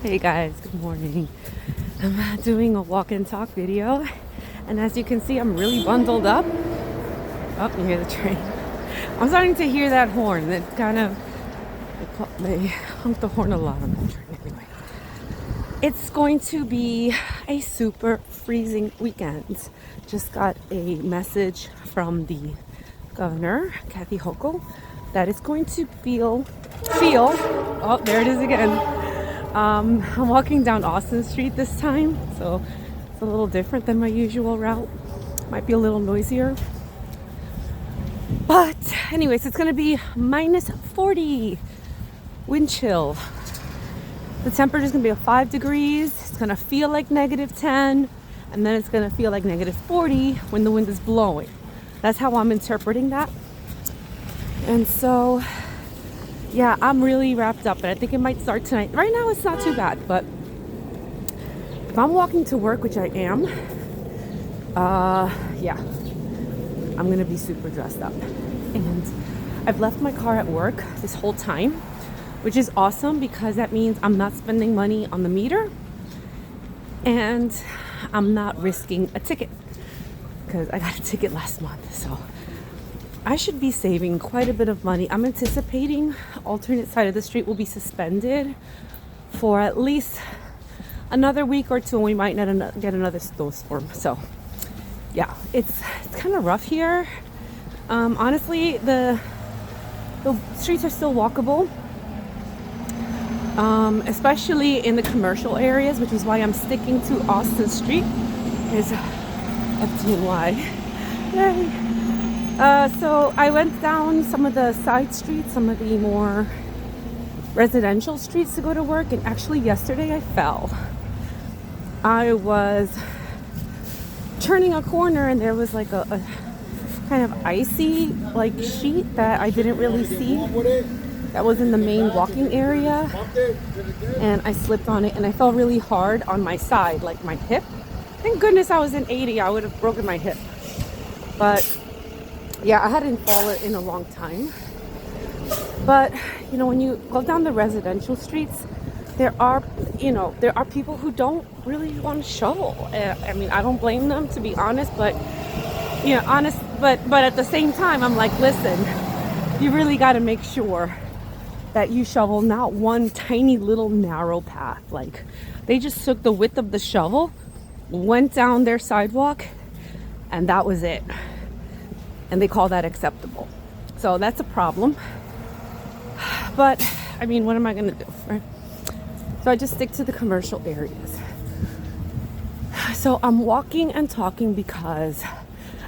Hey guys, good morning. I'm doing a walk and talk video, and as you can see, I'm really bundled up. Oh, you hear the train. I'm starting to hear that horn. It kind of, they honk the horn a lot on that train anyway. It's going to be a super freezing weekend. Just got a message from the governor, Kathy Hochul, that it's going to feel, oh, there it is again. I'm walking down Austin Street this time, so it's a little different than my usual route. Might be a little noisier. But anyways, it's gonna be minus 40 wind chill. The temperature is gonna be 5 degrees. It's gonna feel like -10, and then it's gonna feel like -40 when the wind is blowing. That's how I'm interpreting that. And so yeah, I'm really wrapped up, and I think it might start tonight. Right now, it's not too bad, but if I'm walking to work, which I am, yeah, I'm gonna be super dressed up. And I've left my car at work this whole time, which is awesome because that means I'm not spending money on the meter, and I'm not risking a ticket because I got a ticket last month, so I should be saving quite a bit of money. I'm anticipating alternate side of the street will be suspended for at least another week or two, and we might not get another snowstorm. So yeah, it's kind of rough here. Honestly, the streets are still walkable, especially in the commercial areas, which is why I'm sticking to Austin Street. Is FDNY. Yay. So I went down some of the side streets, some of the more residential streets to go to work, and actually yesterday I fell. I was turning a corner and there was like a kind of icy like sheet that I didn't really see that was in the main walking area, and I slipped on it and I fell really hard on my side, like my hip. Thank goodness I was in 80, I would have broken my hip. But yeah, I hadn't fallen in a long time. But you know, when you go down the residential streets, there are people who don't really want to shovel. I mean, I don't blame them, to be honest, but but at the same time, I'm like, listen, you really got to make sure that you shovel not one tiny little narrow path. Like, they just took the width of the shovel, went down their sidewalk, and that was it. And they call that acceptable. So that's a problem. But I mean, what am I gonna do, right? So I just stick to the commercial areas. So I'm walking and talking because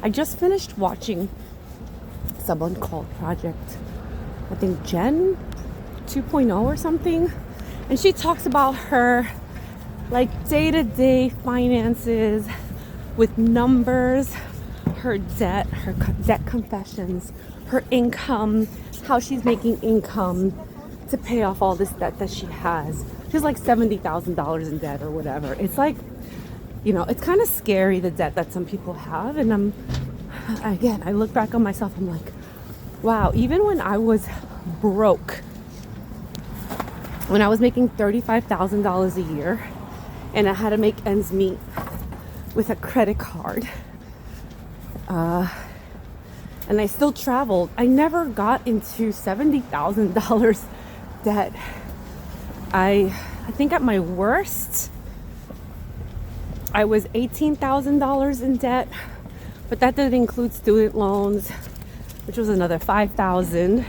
I just finished watching someone called Project, I think Jen 2.0 or something. And she talks about her like day-to-day finances with numbers, her debt confessions, her income, how she's making income to pay off all this debt that she has. She's like $70,000 in debt or whatever. It's like, it's kind of scary, the debt that some people have. And I look back on myself, I'm like, wow, even when I was broke, when I was making $35,000 a year and I had to make ends meet with a credit card, and I still traveled, I never got into $70,000 debt. I think at my worst, I was $18,000 in debt, but that didn't include student loans, which was another $5,000.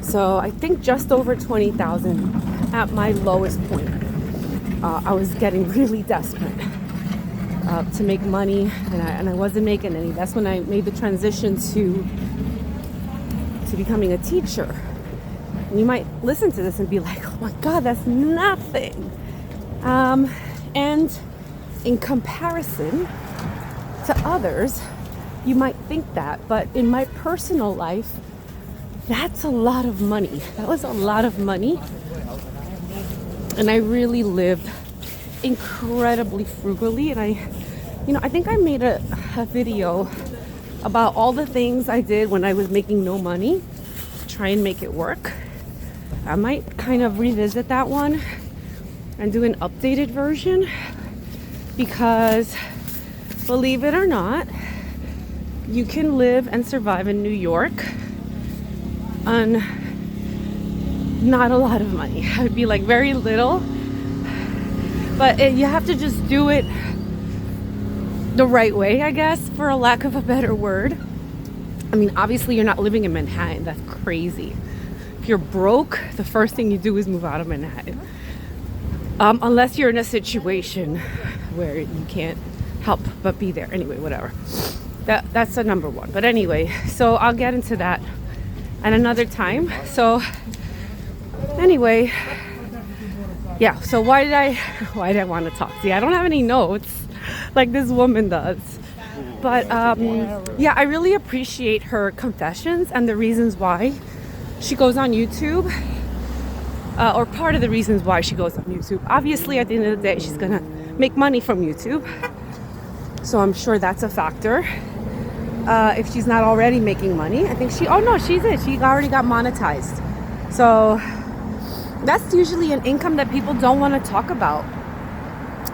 So I think just over $20,000 at my lowest point. I was getting really desperate to make money, and I wasn't making any. That's when I made the transition to becoming a teacher. And you might listen to this and be like, oh my God, that's nothing. And in comparison to others, you might think that, but in my personal life, that's a lot of money. That was a lot of money. And I really lived incredibly frugally. And I think I made a video about all the things I did when I was making no money to try and make it work. I might kind of revisit that one and do an updated version because, believe it or not, you can live and survive in New York on not a lot of money. I'd be like very little, but you have to just do it the right way, I guess, for a lack of a better word. I mean, obviously you're not living in Manhattan. That's crazy. If you're broke, the first thing you do is move out of Manhattan. Unless you're in a situation where you can't help but be there. Anyway, whatever. That's the number one. But anyway, so I'll get into that at another time. So anyway, yeah, so why did I want to talk? See, I don't have any notes like this woman does. But yeah, I really appreciate her confessions and the reasons why she goes on YouTube, or part of the reasons why she goes on YouTube. Obviously, at the end of the day, she's gonna make money from YouTube, so I'm sure that's a factor. If she's not already making money, I think she already got monetized. So that's usually an income that people don't want to talk about.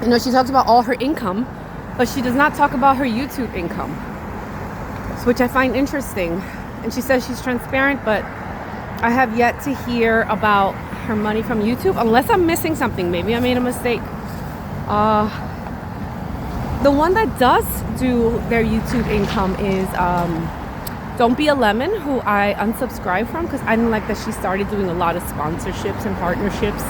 You know, she talks about all her income, but she does not talk about her YouTube income, which I find interesting. And she says she's transparent, but I have yet to hear about her money from YouTube, unless I'm missing something. Maybe I made a mistake. The one that does do their YouTube income is Don't Be a Lemon, who I unsubscribed from because I didn't like that she started doing a lot of sponsorships and partnerships.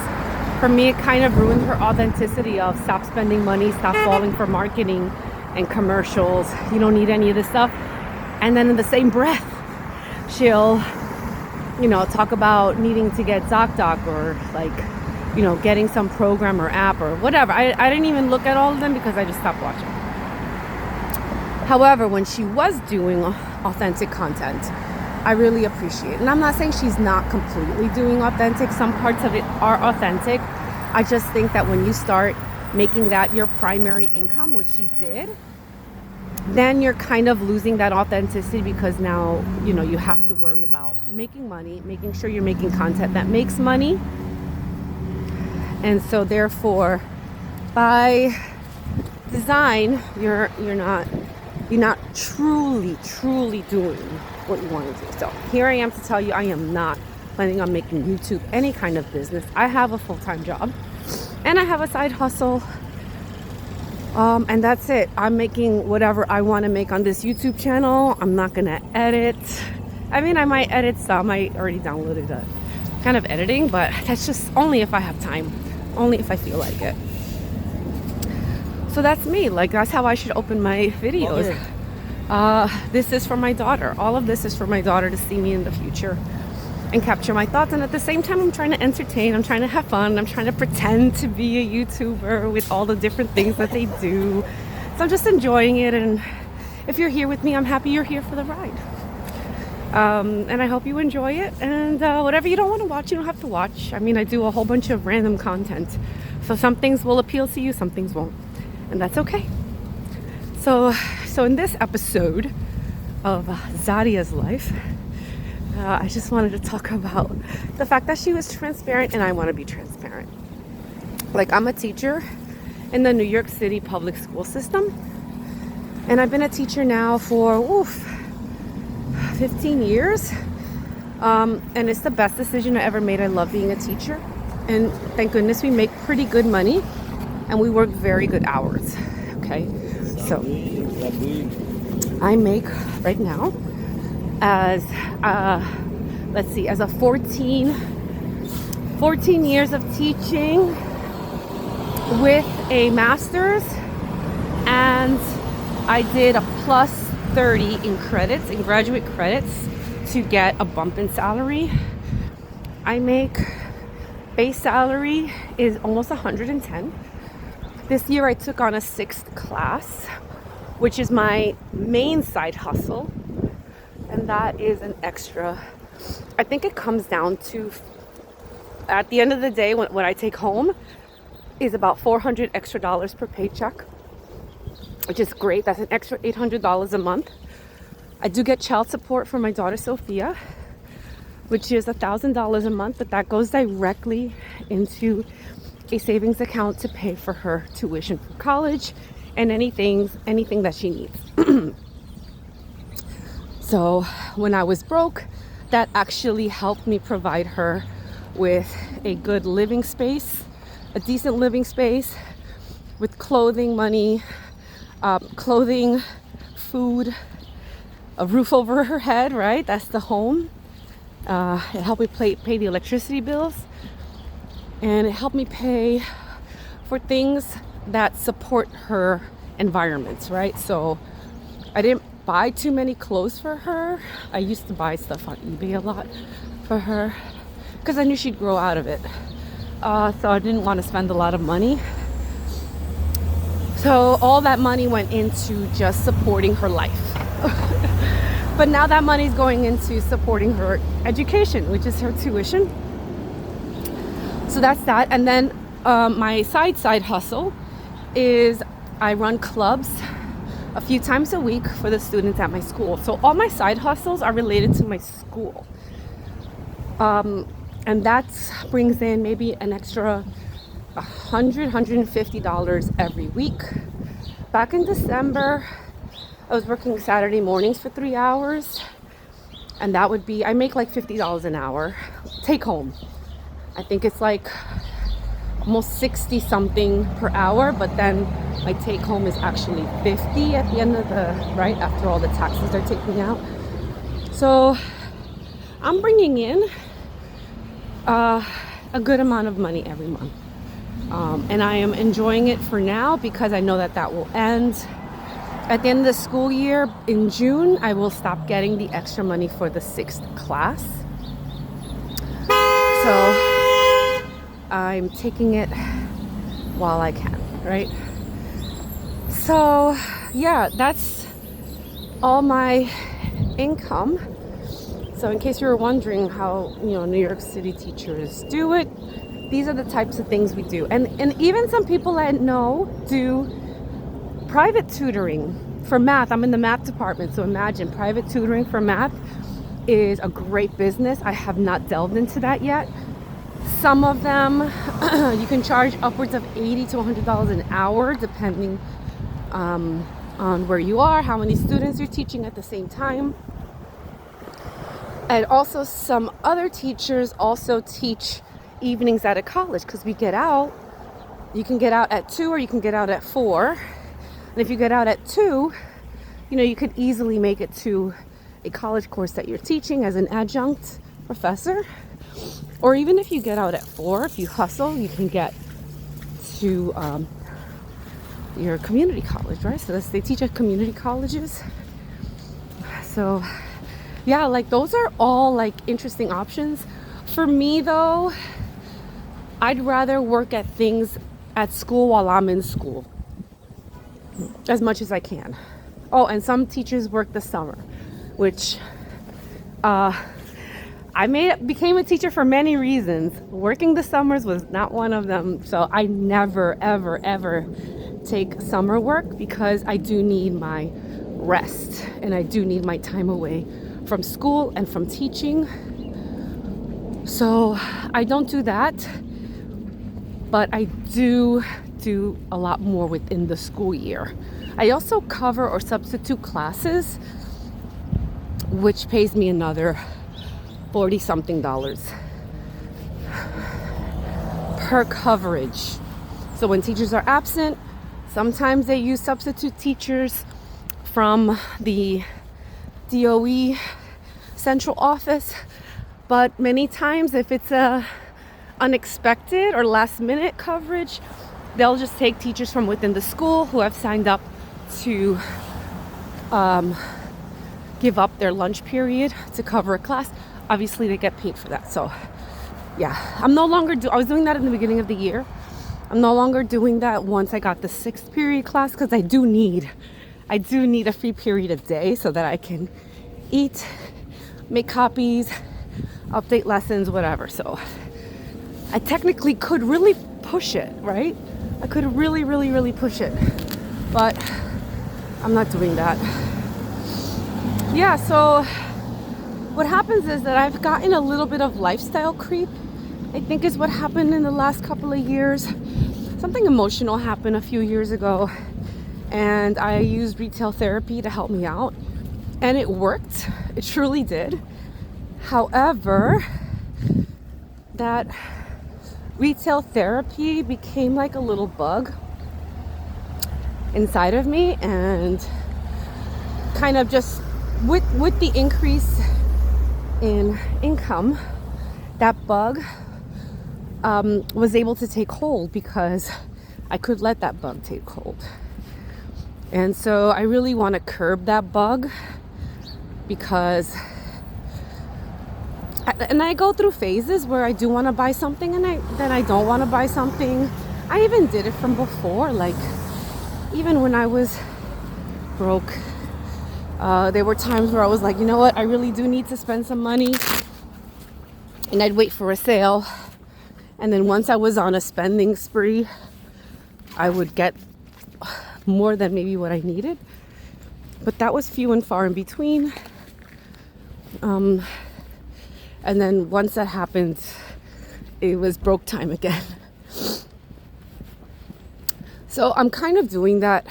For me, it kind of ruined her authenticity of stop spending money, stop falling for marketing and commercials. You don't need any of this stuff. And then in the same breath, she'll, you know, talk about needing to get ZocDoc or like, you know, getting some program or app or whatever. I didn't even look at all of them because I just stopped watching. However, when she was doing authentic content, I really appreciate it. And I'm not saying she's not completely doing authentic. Some parts of it are authentic. I just think that when you start making that your primary income, which she did, then you're kind of losing that authenticity because now, you know, you have to worry about making money, making sure you're making content that makes money. And so therefore, by design, you're not truly doing what you want to do. So here I am to tell you, I am not planning on making YouTube any kind of business. I have a full-time job and I have a side hustle. And that's it. I'm making whatever I want to make on this YouTube channel. I'm not going to edit. I mean, I might edit some. I already downloaded a kind of editing, but that's just only if I have time, only if I feel like it. So that's me. Like, that's how I should open my videos. This is for my daughter. All of this is for my daughter to see me in the future and capture my thoughts. And at the same time, I'm trying to entertain. I'm trying to have fun. I'm trying to pretend to be a YouTuber with all the different things that they do. So I'm just enjoying it. And if you're here with me, I'm happy you're here for the ride. And I hope you enjoy it. And whatever you don't want to watch, you don't have to watch. I mean, I do a whole bunch of random content. So some things will appeal to you, some things won't. And that's okay. So in this episode of Zadia's life, I just wanted to talk about the fact that she was transparent, and I want to be transparent. Like, I'm a teacher in the New York City public school system, and I've been a teacher now for 15 years, and it's the best decision I ever made. I love being a teacher, and thank goodness we make pretty good money, and we work very good hours. Okay, so I make right now as let's see, as a 14 years of teaching with a master's, and I did a plus 30 in credits, in graduate credits, to get a bump in salary. I make base salary is almost 110. This year I took on a 6th class, which is my main side hustle, and that is an extra. I think it comes down to, at the end of the day, what I take home is about $400 extra per paycheck, which is great. That's an extra $800 a month. I do get child support for my daughter Sophia, which is $1,000 a month, but that goes directly into a savings account to pay for her tuition for college and anything that she needs. So when I was broke, that actually helped me provide her with a good living space, a decent living space with clothing, money, clothing, food, a roof over her head, right? That's the home. It helped me pay the electricity bills, and it helped me pay for things that support her environments, right? So I didn't buy too many clothes for her. I used to buy stuff on eBay a lot for her because I knew she'd grow out of it. So I didn't want to spend a lot of money. So all that money went into just supporting her life. But now that money's going into supporting her education, which is her tuition. So that's that. And then my side hustle is I run clubs a few times a week for the students at my school. So all my side hustles are related to my school. And that brings in maybe an extra $150 every week. Back in December, I was working Saturday mornings for 3 hours, and that would be, I make like $50 an hour take home. I think it's like almost 60 something per hour, but then my take home is actually 50 at the end of the, right after all the taxes are taken out. So I'm bringing in a good amount of money every month. And I am enjoying it for now because I know that will end. At the end of the school year in June, I will stop getting the extra money for the 6th class. So I'm taking it while I can, right? So yeah, that's all my income. So in case you were wondering how, New York City teachers do it, these are the types of things we do. And even some people I know do private tutoring for math. I'm in the math department, so imagine private tutoring for math is a great business. I have not delved into that yet. Some of them you can charge upwards of $80 to $100 an hour depending on where you are, how many students you're teaching at the same time. And also some other teachers also teach evenings at a college because we get out. You can get out at 2 or you can get out at 4. And if you get out at 2, you could easily make it to a college course that you're teaching as an adjunct professor. Or even if you get out at 4, if you hustle, you can get to your community college, right? So they teach at community colleges. So yeah, like those are all like interesting options. For me though, I'd rather work at things at school while I'm in school as much as I can. Oh, and some teachers work the summer, which became a teacher for many reasons. Working the summers was not one of them. So I never, ever, ever take summer work because I do need my rest and I do need my time away from school and from teaching. So I don't do that, but I do a lot more within the school year. I also cover or substitute classes, which pays me another $40 something per coverage. So when teachers are absent, sometimes they use substitute teachers from the DOE central office, but many times if it's a unexpected or last minute coverage, they'll just take teachers from within the school who have signed up to give up their lunch period to cover a class. Obviously they get paid for that. So yeah, I was doing that in the beginning of the year. I'm no longer doing that once I got the 6th period class because I do need a free period a day so that I can eat, make copies, update lessons, whatever. So I technically could really push it, right? I could really, really, really push it, but I'm not doing that. Yeah, so what happens is that I've gotten a little bit of lifestyle creep I think is what happened in the last couple of years. Something emotional happened a few years ago, and I used retail therapy to help me out, and it worked. It truly did. However, that retail therapy became like a little bug inside of me, and kind of just with the increase in income, that bug was able to take hold because I could let that bug take hold. And so I really want to curb that bug, because I go through phases where I do want to buy something and then I don't want to buy something. I even did it from before, like even when I was broke. There were times where I was like, you know what, I really do need to spend some money, and I'd wait for a sale, and then once I was on a spending spree, I would get more than maybe what I needed, but that was few and far in between. And then once that happened, it was broke time again. So I'm kind of doing that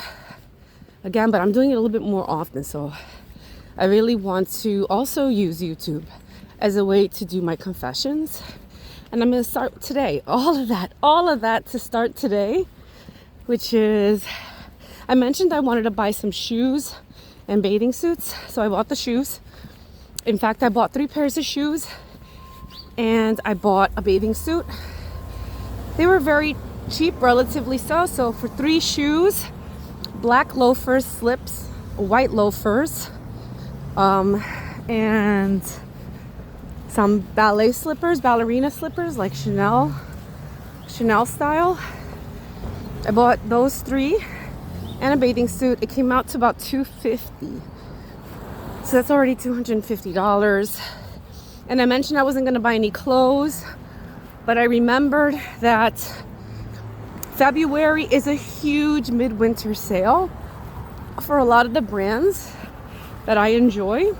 again, but I'm doing it a little bit more often. So I really want to also use YouTube as a way to do my confessions. And I'm going to start today. All of that to start today, which is, I mentioned I wanted to buy some shoes and bathing suits. So I bought the shoes. In fact, I bought 3 pairs of shoes and I bought a bathing suit. They were very cheap, relatively so. So for 3 shoes, black loafers, slips, white loafers, and some ballet slippers, ballerina slippers, like Chanel style. I bought those 3 and a bathing suit. It came out to about $250. So that's already $250. And I mentioned I wasn't going to buy any clothes, but I remembered that February is a huge midwinter sale for a lot of the brands that I enjoy.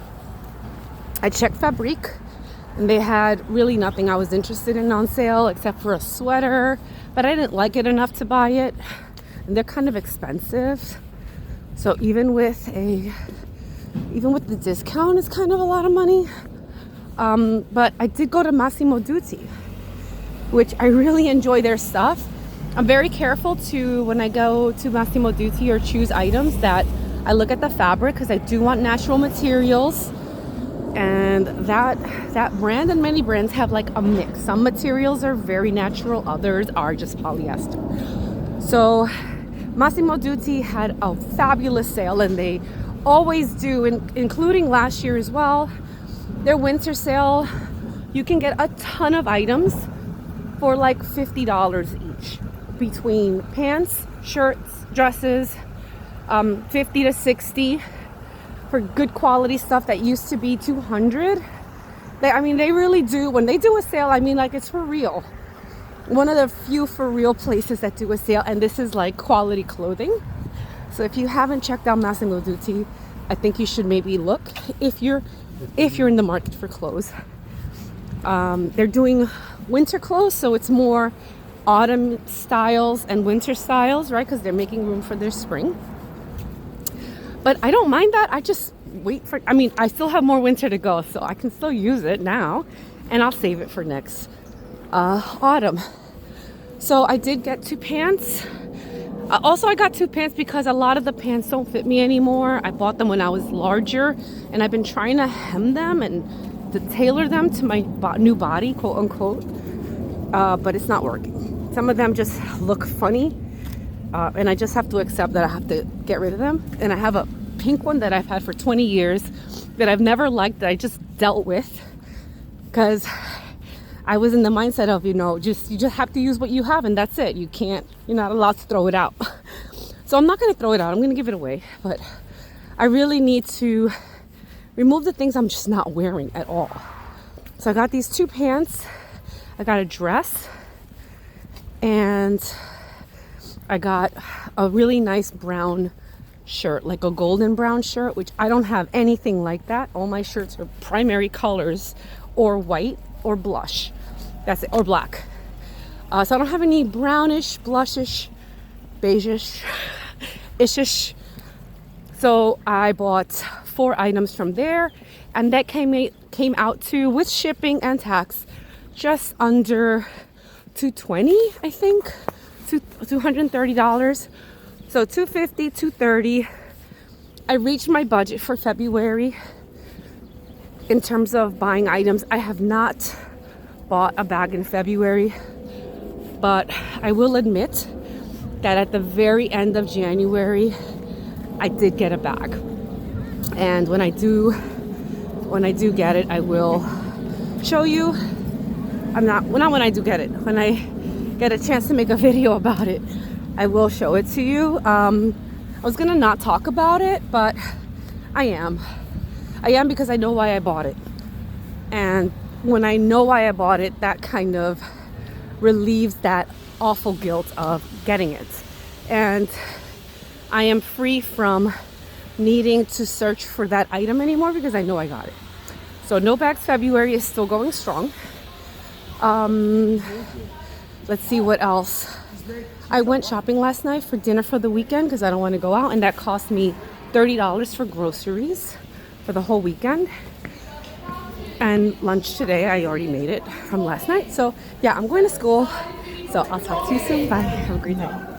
I checked Fabrique, and they had really nothing I was interested in on sale except for a sweater, but I didn't like it enough to buy it, and they're kind of expensive. So even with the discount, it's kind of a lot of money. But I did go to Massimo Dutti, which I really enjoy their stuff. I'm very careful when I go to Massimo Dutti or choose items, that I look at the fabric, because I do want natural materials. And that brand and many brands have like a mix. Some materials are very natural, others are just polyester. So Massimo Dutti had a fabulous sale, and they always do, including last year as well. Their winter sale, you can get a ton of items for like $50 each, between pants, shirts, dresses, 50 to 60 for good quality stuff that used to be $200. They really do, when they do a sale, like it's for real. One of the few for real places that do a sale, and this is like quality clothing. So if you haven't checked out Massimo Dutti, I think you should maybe look if you're in the market for clothes. They're doing winter clothes, so it's more autumn styles and winter styles, right? Because they're making room for their spring. But I don't mind that. I just wait for, I still have more winter to go, so I can still use it now, and I'll save it for next autumn. So I did get 2 pants. Also, I got 2 pants because a lot of the pants don't fit me anymore. I bought them when I was larger, and I've been trying to hem them and to tailor them to my new body, quote unquote, but it's not working. Some of them just look funny, and I just have to accept that I have to get rid of them. And I have a pink one that I've had for 20 years that I've never liked, that I just dealt with, because I was in the mindset of, you just have to use what you have, and that's it. You're not allowed to throw it out. So I'm not going to throw it out. I'm going to give it away. But I really need to remove the things I'm just not wearing at all. So I got these 2 pants. I got a dress. And I got a really nice brown shirt, like a golden brown shirt, which I don't have anything like that. All my shirts are primary colors, or white or blush. That's it, or black. So I don't have any brownish, blushish, beigeish, ishish. So I bought 4 items from there, and that came out to, with shipping and tax, just under $220, I think, $230. So $250, $230. I reached my budget for February in terms of buying items. I have not bought a bag in February, but I will admit that at the very end of January, I did get a bag. And when I do get it, I will show you. When I do get it, when I get a chance to make a video about it, I will show it to you. I was gonna not talk about it, but I am because I know why I bought it. And when I know why I bought it, that kind of relieves that awful guilt of getting it. And I am free from needing to search for that item anymore because I know I got it. So no bags February is still going strong. Let's see what else. I went shopping last night for dinner for the weekend because I don't want to go out, and that cost me $30 for groceries for the whole weekend. And lunch today, I already made it from last night. So yeah, I'm going to school. So I'll talk to you soon. Bye. Have a great day.